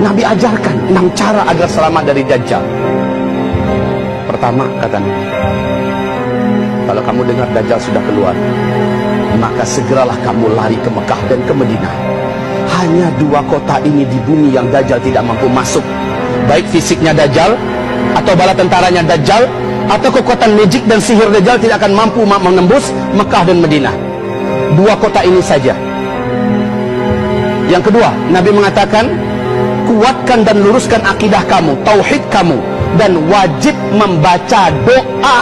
Nabi ajarkan 6 cara agar selamat dari Dajjal. Pertama, kata Nabi, kalau kamu dengar Dajjal sudah keluar, maka segeralah kamu lari ke Mekah dan ke Madinah. Hanya 2 kota ini di bumi yang Dajjal tidak mampu masuk. Baik fisiknya Dajjal, atau bala tentaranya Dajjal, atau kekuatan magic dan sihir Dajjal tidak akan mampu menembus Mekah dan Madinah. 2 kota ini saja. Yang kedua, Nabi mengatakan, kuatkan dan luruskan akidah kamu, tauhid kamu, dan wajib membaca doa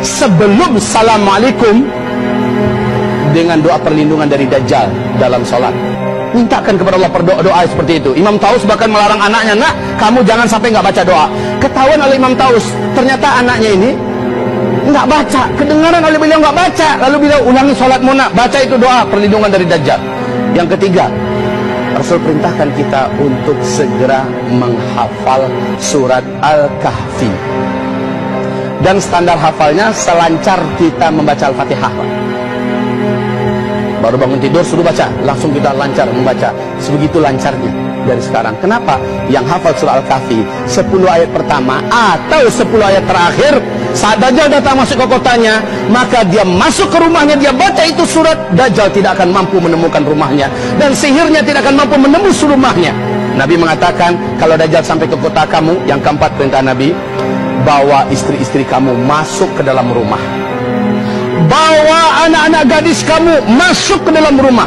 sebelum Assalamualaikum dengan doa perlindungan dari Dajjal dalam sholat. Mintakan kepada Allah doa seperti itu. Imam Taus bahkan melarang anaknya, nak, kamu jangan sampai nggak baca doa. Ketahuan oleh Imam Taus, ternyata anaknya ini nggak baca. Kedengaran oleh beliau nggak baca. Lalu beliau ulangi sholatmu, nak, baca itu doa perlindungan dari Dajjal. Yang ketiga, Rasul perintahkan kita untuk segera menghafal surat Al-Kahfi. Dan standar hafalnya selancar kita membaca Al-Fatihah. Baru bangun tidur suruh baca, langsung kita lancar membaca. Sebegitu lancarnya dari sekarang. Kenapa? Yang hafal surah Al-Kahfi 10 ayat pertama atau 10 ayat terakhir, saat Dajjal datang masuk ke kotanya, maka dia masuk ke rumahnya, dia baca itu surat, Dajjal tidak akan mampu menemukan rumahnya, dan sihirnya tidak akan mampu menembus rumahnya. Nabi mengatakan, kalau Dajjal sampai ke kota kamu, yang keempat perintah Nabi, bawa istri-istri kamu masuk ke dalam rumah. Bawa anak-anak gadis kamu masuk ke dalam rumah.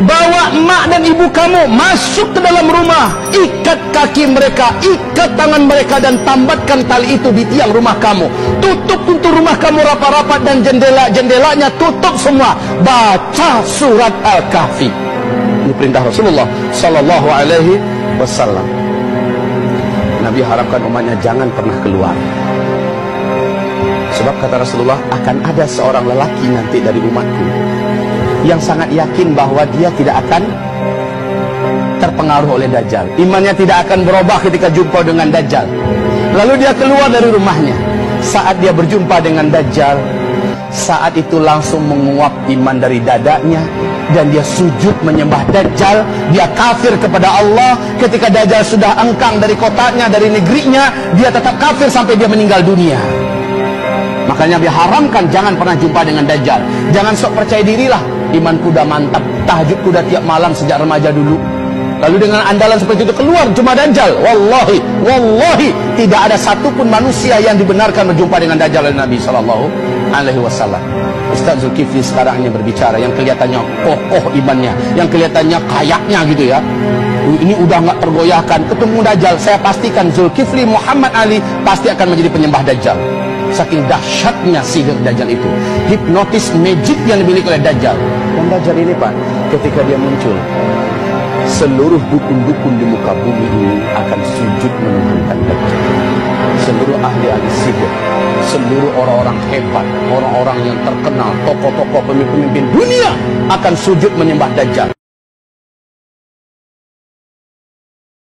Bawa emak dan ibu kamu masuk ke dalam rumah. Ikat kaki mereka, ikat tangan mereka, dan tambatkan tali itu di tiang rumah kamu. Tutup pintu rumah kamu rapat-rapat, dan jendela-jendelanya tutup semua. Baca surat Al-Kahfi. Ini perintah Rasulullah Sallallahu Alaihi Wasallam. Nabi harapkan umatnya jangan pernah keluar. Sebab kata Rasulullah, akan ada seorang lelaki nanti dari umatku yang sangat yakin bahwa dia tidak akan terpengaruh oleh Dajjal. Imannya tidak akan berubah ketika jumpa dengan Dajjal. Lalu dia keluar dari rumahnya. Saat dia berjumpa dengan Dajjal, saat itu langsung menguap iman dari dadanya, dan dia sujud menyembah Dajjal. Dia kafir kepada Allah. Ketika Dajjal sudah engkang dari kotanya, dari negerinya, dia tetap kafir sampai dia meninggal dunia. Makanya Nabi haramkan jangan pernah jumpa dengan Dajjal. Jangan sok percaya dirilah, imanku udah mantap, tahajudku udah tiap malam sejak remaja dulu. Lalu dengan andalan seperti itu keluar jumpa Dajjal. Wallahi tidak ada satupun manusia yang dibenarkan berjumpa dengan Dajjal oleh Nabi Sallallahu Alaihi Wasallam. Ustaz Zulkifli sekarang ini berbicara, yang kelihatannya kokoh imannya, yang kelihatannya kayaknya gitu ya, ini udah nggak tergoyahkan. Ketemu Dajjal, saya pastikan Zulkifli Muhammad Ali pasti akan menjadi penyembah Dajjal. Saking dahsyatnya sihir Dajjal itu, hipnotis magic yang dimiliki oleh Dajjal. Dan Dajjal ini, Pak, ketika dia muncul, seluruh dukun-dukun di muka bumi ini akan sujud menuhankan Dajjal. Seluruh ahli-ahli sihir, seluruh orang-orang hebat, orang-orang yang terkenal, tokoh-tokoh pemimpin dunia akan sujud menyembah Dajjal.